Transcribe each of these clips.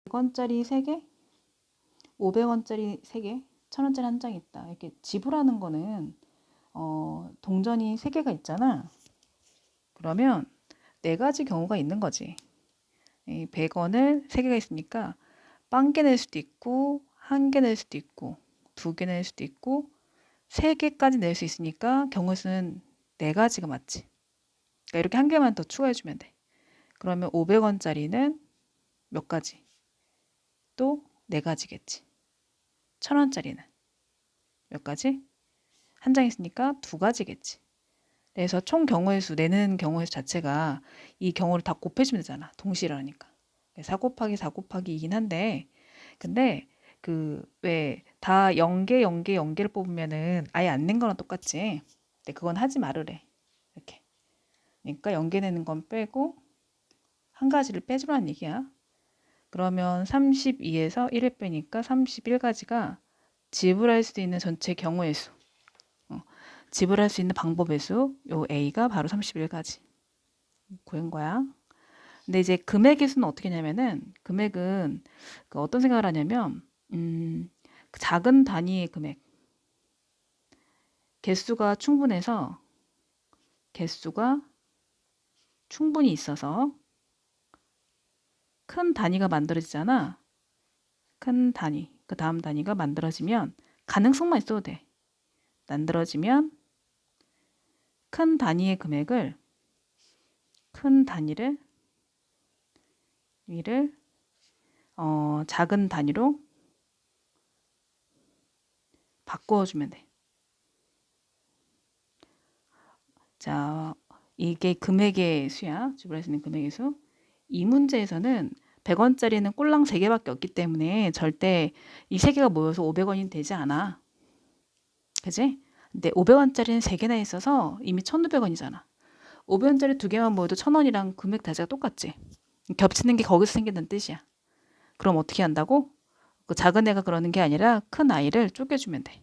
100원짜리 3개, 500원짜리 3개, 1000원짜리 한 장 있다. 이렇게 지불하는 거는 동전이 3개가 있잖아. 그러면 4가지 경우가 있는 거지. 100원을 3개가 있으니까 빵개 낼 수도 있고 1개 낼 수도 있고 2개 낼 수도 있고 3개까지 낼 수 있으니까 경우 수는 4가지가 맞지. 그러니까 이렇게 한 개만 더 추가해주면 돼. 그러면 500원짜리는 몇 가지? 또 4가지겠지. 1000원짜리는 몇 가지? 한 장 있으니까 2가지겠지. 그래서 총 경우의 수, 내는 경우의 수 자체가 이 경우를 다 곱해주면 되잖아. 동시라니까. 4 곱하기 4 곱하기 2긴 한데, 근데 왜 다 0개, 0개, 0개를 뽑으면은 아예 안 낸 거랑 똑같지. 근데 그건 하지 말으래. 이렇게. 그러니까 0개 내는 건 빼고 한 가지를 빼주라는 얘기야. 그러면 32에서 1을 빼니까 31가지가 지불할 수 있는 전체 경우의 수. 지불할 수 있는 방법의 수, 요 A가 바로 31가지. 구한 거야. 근데 이제 금액의 수는 어떻게 하냐면은, 금액은 어떤 생각을 하냐면, 그 작은 단위의 금액. 개수가 충분해서, 개수가 충분히 있어서 큰 단위가 만들어지잖아. 큰 단위, 그 다음 단위가 만들어지면 가능성만 있어도 돼. 만들어지면 큰 단위의 금액을 큰 단위를 작은 단위로 바꿔주면 돼. 자, 이게 금액의 수야. 지불할 수 있는 금액의 수. 이 문제에서는 100원짜리는 꼴랑 3개밖에 없기 때문에 절대 이 3개가 모여서 500원이 되지 않아. 그지? 근데 500원짜리는 3개나 있어서 이미 1,500원이잖아. 500원짜리 2개만 모여도 1,000원이랑 금액 자체가 똑같지. 겹치는 게 거기서 생긴다는 뜻이야. 그럼 어떻게 한다고? 그 작은 애가 그러는 게 아니라 큰 아이를 쪼개주면 돼.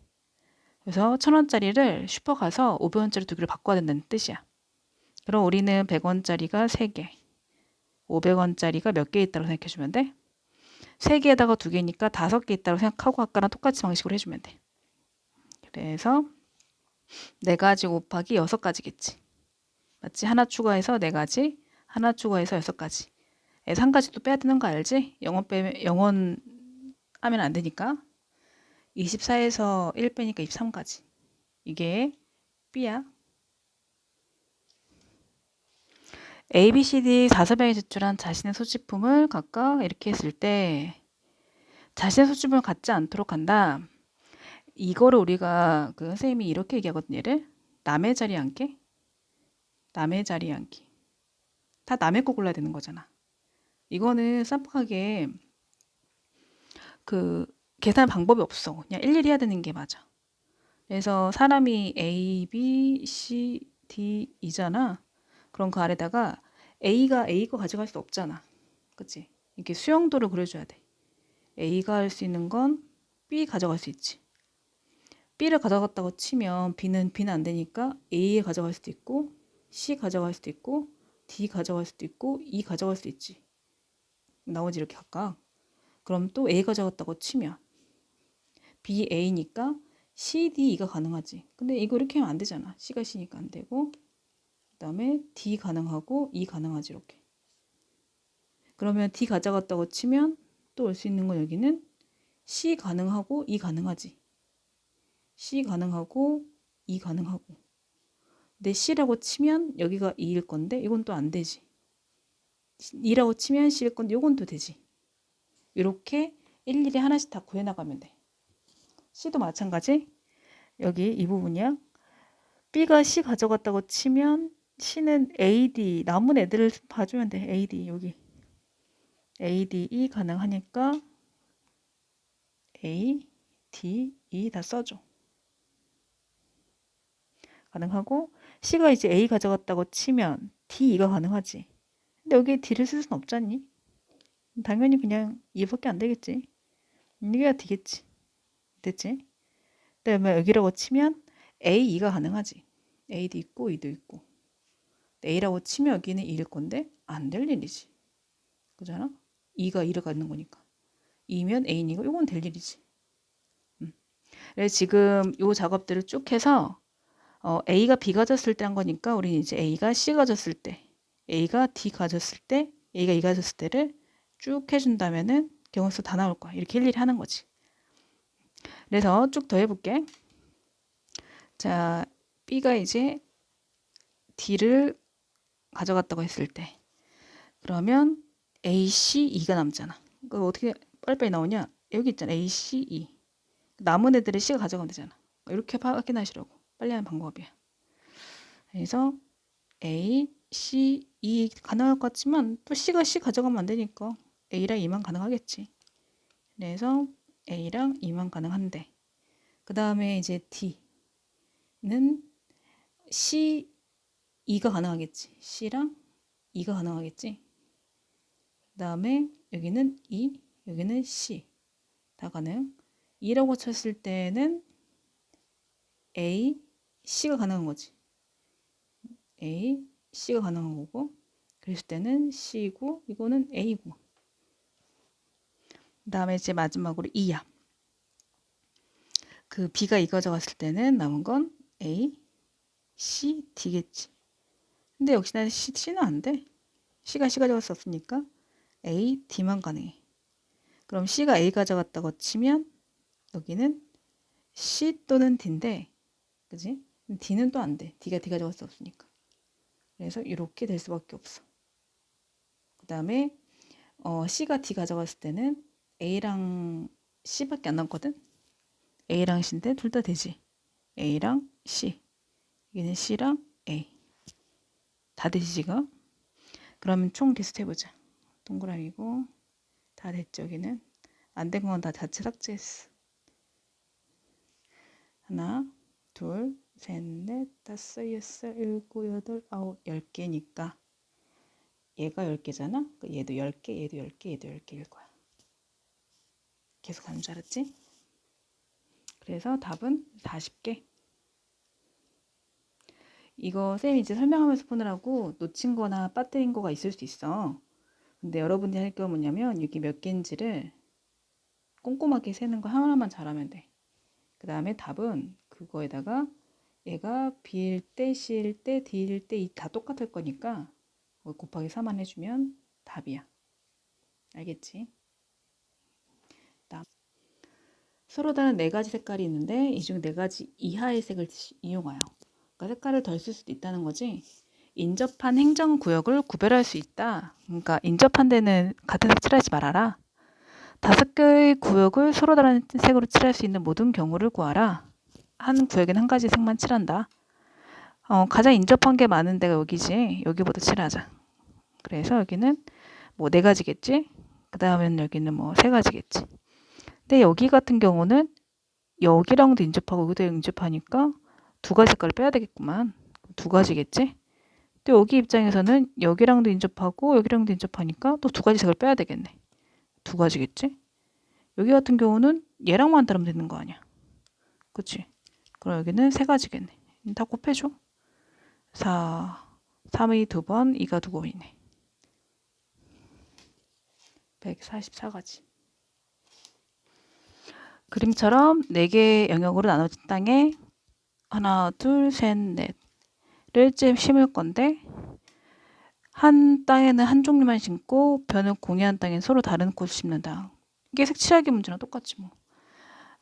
그래서 1,000원짜리를 슈퍼 가서 500원짜리 2개를 바꿔야 된다는 뜻이야. 그럼 우리는 100원짜리가 3개, 500원짜리가 몇 개 있다고 생각해주면 돼? 3개에다가 2개니까 5개 있다고 생각하고 아까랑 똑같이 방식으로 해주면 돼. 그래서 4가지 곱하기 6가지겠지. 맞지? 하나 추가해서 4가지, 하나 추가해서 6가지. 그래서 한 가지 또 빼야 되는 거 알지? 0원 하면 안 되니까. 24에서 1 빼니까 23가지. 이게 B야. A, B, C, D 4서명이 제출한 자신의 소지품을 각각 이렇게 했을 때 자신의 소지품을 갖지 않도록 한다. 이거를 우리가 선생님이 이렇게 얘기하거든요. 얘를 남의 자리에 앉기. 남의 자리에 앉기. 다 남의 거 골라야 되는 거잖아. 이거는 쌈박하게 계산 방법이 없어. 그냥 일일이 해야 되는 게 맞아. 그래서 사람이 A, B, C, D 이잖아. 그럼 그 아래다가 A가 A 거 가져갈 수 없잖아. 그치? 이렇게 수용도를 그려줘야 돼. A가 할 수 있는 건 B 가져갈 수 있지. B를 가져갔다고 치면 B는 안 되니까 A에 가져갈 수도 있고 C 가져갈 수도 있고 D 가져갈 수도 있고 E 가져갈 수도 있지. 나머지 이렇게 각각. 그럼 또 A 가져갔다고 치면 B, A니까 C, D, E가 가능하지. 근데 이거 이렇게 하면 안 되잖아. C가 C니까 안 되고 그 다음에 D 가능하고 E 가능하지 이렇게. 그러면 D 가져갔다고 치면 또 올 수 있는 건 여기는 C 가능하고 E 가능하지. C 가능하고 E 가능하고. 근데 C라고 치면 여기가 E일 건데 이건 또 안 되지. E라고 치면 C일 건데 이건 또 되지. 이렇게 일일이 하나씩 다 구해나가면 돼. C도 마찬가지. 여기 이 부분이야. B가 C 가져갔다고 치면 C는 A, D 남은 애들을 봐주면 돼. A, D 여기. A, D, E 가능하니까 A, D, E 다 써줘. 가능하고 C가 이제 A 가져갔다고 치면 D, E가 가능하지. 근데 여기에 D를 쓸 수는 없잖니? 당연히 그냥 2밖에 안 되겠지. 이게 D겠지. 됐지? 그다음에 여기라고 치면 A, E가 가능하지. A도 있고 E도 있고. A라고 치면 여기는 E일 건데 안 될 일이지. 그잖아? E가 2를 갖는 거니까. 2면 A니까 이건 될 일이지. 그래서 지금 요 작업들을 쭉 해서 A가 B 가졌을 때 한 거니까 우리는 이제 A가 C 가졌을 때, A가 D 가졌을 때, A가 E 가졌을 때를 쭉 해준다면은 경우수 다 나올 거야. 이렇게 일일이 하는 거지. 그래서 쭉 더 해볼게. 자, B가 이제 D를 가져갔다고 했을 때 그러면 A, C, E가 남잖아. 그거 어떻게 빨리빨리 나오냐? 여기 있잖아. A, C, E. 남은 애들을 C가 가져가면 되잖아. 이렇게 확인하시라고. 빨리 하는 방법이야. 그래서 A, C, E 가능할 것 같지만 또 C가 C 가져가면 안 되니까 A랑 E만 가능하겠지. 그래서 A랑 E만 가능한데 그 다음에 이제 D는 C, E가 가능하겠지. C랑 E가 가능하겠지. 그 다음에 여기는 E, 여기는 C 다 가능. E라고 쳤을 때는 A, C가 가능한 거지. A, C가 가능한 거고 그랬을 때는 C고 이거는 A고 그 다음에 이제 마지막으로 E야. 그 B가 E 가져갔을 때는 남은 건 A, C, D겠지. 근데 역시나 C는 안 돼. C가 C 가져갈 수 없으니까 A, D만 가능해. 그럼 C가 A 가져갔다고 치면 여기는 C 또는 D인데 그지? D는 또 안 돼. D가 D 가져갈 수 없으니까. 그래서 이렇게 될 수밖에 없어. 그 다음에 C가 D 가져갔을 때는 A랑 C밖에 안 남거든. A랑 C인데 둘 다 되지. A랑 C. 여기는 C랑 A. 다 되지 지금? 그러면 총 리스트 해보자. 동그라미고 다 됐죠 여기는? 안 된 건 다 자체 삭제했어. 하나, 둘, 셋, 넷, 다섯, 여섯, 일곱, 여덟, 아홉, 10개니까 얘가 10개잖아? 얘도 10개, 얘도 10개, 얘도 10개일 거야. 계속 가는 줄 알았지? 그래서 답은 40개. 이거 쌤이 이제 설명하면서 푸느라고 놓친 거나 빠뜨린 거가 있을 수 있어. 근데 여러분들이 할 게 뭐냐면 여기 몇 개인지를 꼼꼼하게 세는 거 하나만 잘하면 돼. 그 다음에 답은 그거에다가 얘가 B일 때, C일 때, D일 때 다 똑같을 거니까 곱하기 4만 해주면 답이야. 알겠지? 서로 다른 4가지 색깔이 있는데 이 중 4가지 이하의 색을 이용하여 그러니까 색깔을 덜 쓸 수도 있다는 거지. 인접한 행정구역을 구별할 수 있다. 그러니까 인접한 데는 같은 색 칠하지 말아라. 5개의 구역을 서로 다른 색으로 칠할 수 있는 모든 경우를 구하라. 한 구역에는 한 가지 색만 칠한다. 가장 인접한 게 많은 데가 여기지. 여기보다 칠하자. 그래서 여기는 뭐 4가지겠지. 그 다음에는 여기는 뭐 3가지겠지. 근데 여기 같은 경우는 여기랑도 인접하고 여기도 인접하니까 2가지 색깔을 빼야 되겠구만. 2가지겠지. 또 여기 입장에서는 여기랑도 인접하고 여기랑도 인접하니까 또 2가지 색을 빼야 되겠네. 2가지겠지. 여기 같은 경우는 얘랑만 따르면 되는 거 아니야. 그치? 그럼 여기는 3가지겠네. 다 곱해줘. 3의 2번, 2가 2번이네. 144가지. 그림처럼 4개의 영역으로 나눠진 땅에 하나, 둘, 셋, 넷을 심을 건데 한 땅에는 한 종류만 심고 벼는 공유한 땅엔 서로 다른 꽃을 심는다. 이게 색칠하기 문제랑 똑같지 뭐.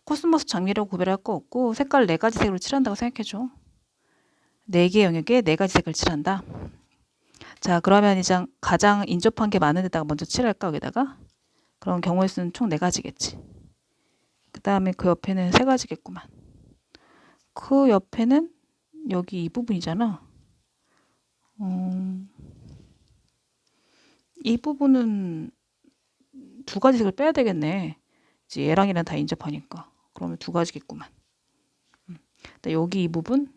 코스모스 장미라고 구별할 거 없고 색깔 4가지 색으로 칠한다고 생각해줘. 4개 영역에 4가지 색을 칠한다. 자, 그러면 이제 가장 인접한 게 많은 데다가 먼저 칠할까 여기다가? 그럼 경우의 수는 총 4가지겠지. 그 다음에 그 옆에는 3가지겠구만. 그 옆에는 여기 이 부분이잖아. 이 부분은 2가지 색을 빼야 되겠네. 이제 얘랑 얘랑 다 인접하니까. 그러면 2가지겠구만. 여기 이 부분은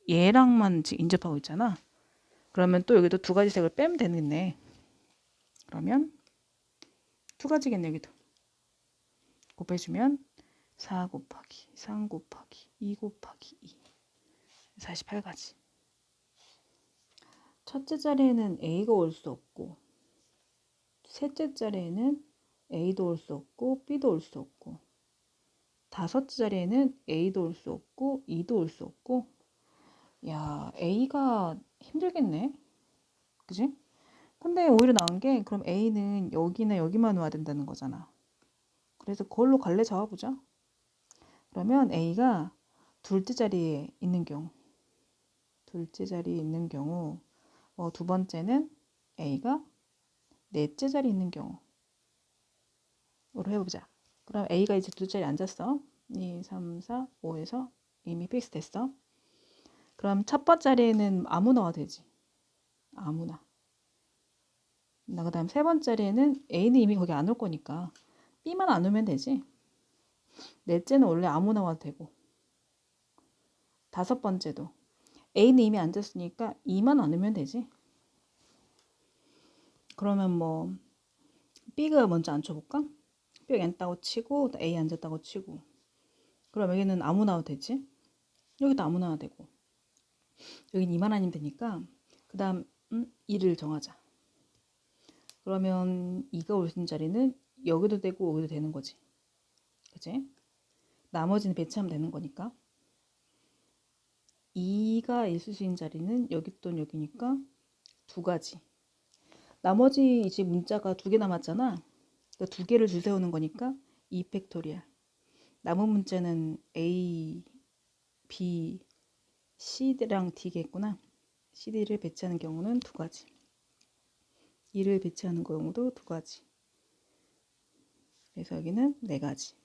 얘랑만 인접하고 있잖아. 그러면 또 여기도 2가지 색을 빼면 되겠네. 그러면 2가지겠네 여기도. 곱해주면 4 곱하기 3 곱하기 2 곱하기 2 48가지. 첫째 자리에는 A가 올 수 없고 셋째 자리에는 A도 올 수 없고 B도 올 수 없고, 다섯째 자리에는 A도 올 수 없고 E도 올 수 없고. 야, A가 힘들겠네. 그지? 근데 오히려 나은 게, 그럼 A는 여기나 여기만 와야 된다는 거잖아. 그래서 그걸로 갈래 잡아보자. 그러면 A가 둘째 자리에 있는 경우, 두 번째는 A가 넷째 자리에 있는 경우로 해보자. 그럼 A가 이제 둘째 자리에 앉았어. 2, 3, 4, 5에서 이미 픽스 됐어. 그럼 첫 번째 자리에는 아무나 와도 되지. 아무나. 그 다음 세 번째 자리에는 A는 이미 거기 안 올 거니까 B만 안 오면 되지. 넷째는 원래 아무나 와도 되고, 다섯 번째도 A는 이미 앉았으니까 E만 안 오면 되지. 그러면 뭐 B가 먼저 앉혀볼까? B가 앉았다고 치고 A 앉았다고 치고, 그럼 여기는 아무나 와도 되지. 여기도 아무나 와도 되고, 여긴 E만 아니면 되니까 그 다음 2를 정하자. 그러면 2가 올 수 있는 자리는 여기도 되고 여기도 되는 거지. 그치? 나머지는 배치하면 되는 거니까. 2가 있을 수 있는 자리는 여기 또는 여기니까 두 가지. 나머지 이제 문자가 두 개 남았잖아. 그러니까 두 개를 줄 세우는 거니까 2 팩토리얼. 남은 문자는 A, B, C랑 D겠구나. CD를 배치하는 경우는 두 가지. 2를 배치하는 경우도 두 가지. 그래서 여기는 네 가지.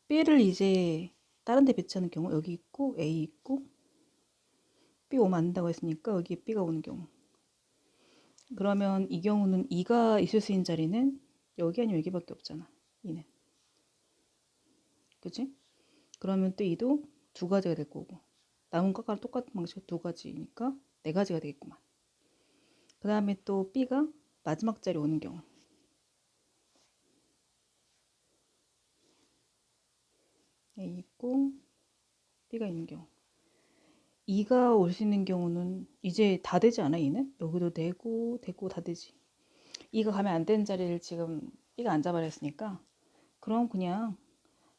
B를 이제 다른 데 배치하는 경우 여기 있고 A 있고, B 오면 안 된다고 했으니까 여기에 B가 오는 경우. 그러면 이 경우는 2가 있을 수 있는 자리는 여기 아니면 여기밖에 없잖아. 2는. 그치? 그러면 또 2도 두 가지가 될 거고, 남은 것과 똑같은 방식으로 두 가지니까 네 가지가 되겠구만. 그 다음에 또 B가 마지막 자리 오는 경우. A 있고 B가 있는 경우. 2가 올 수 있는 경우는 이제 다 되지 않아? 2는? 여기도 되고 다 되지. 2가 가면 안 되는 자리를 지금 B가 앉아버렸으니까, 그럼 그냥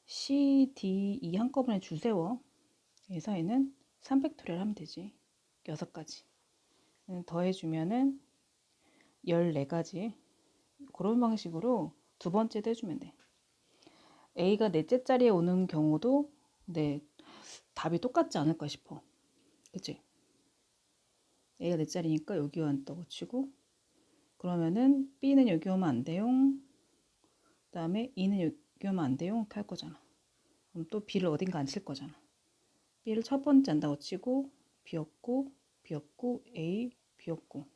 C, D, E 한꺼번에 줄 세워. 이 사이는 3팩토리얼 하면 되지. 6가지. 더해주면은 14가지. 그런 방식으로 두 번째도 해주면 돼. A가 넷째 자리에 오는 경우도 네, 답이 똑같지 않을까 싶어. 그치? A가 넷 자리니까 여기 왔다고 치고, 그러면은 B는 여기 오면 안 돼요. 그 다음에 E는 여기 오면 안 돼요. 이렇게 할 거잖아. 그럼 또 B를 어딘가 앉힐 거잖아. B를 첫 번째 한다고 치고, B였고, B였고, A, B였고.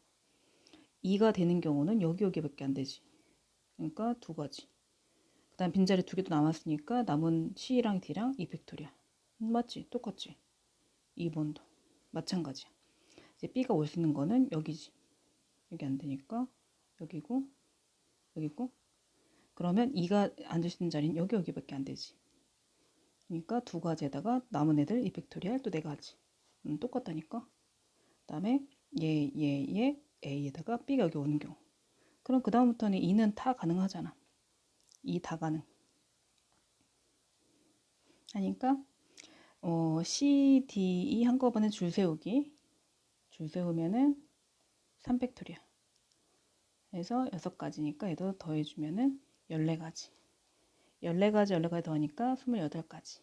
2가 되는 경우는 여기밖에 안 되지. 그러니까 두 가지. 그 다음 빈자리 두 개도 남았으니까 남은 C랑 D랑 E 팩토리얼. 맞지? 똑같지? 2번도. 마찬가지야. 이제 B가 올 수 있는 거는 여기지. 여기 안 되니까 여기고, 여기고. 그러면 2가 앉을 수 있는 자리는 여기밖에 안 되지. 그러니까 두 가지에다가 남은 애들 E 팩토리얼 또 네 가지. 똑같다니까. 그 다음에 얘, A에다가 B가 여기 오는 경우. 그럼 그 다음부터는 2는 다 가능하잖아. 2 다 가능. 하니까 C, D, E 한꺼번에 줄 세우기. 줄 세우면은 3팩토리얼. 해서 6가지니까 얘도 더해주면은 14가지. 14가지 더하니까 28가지.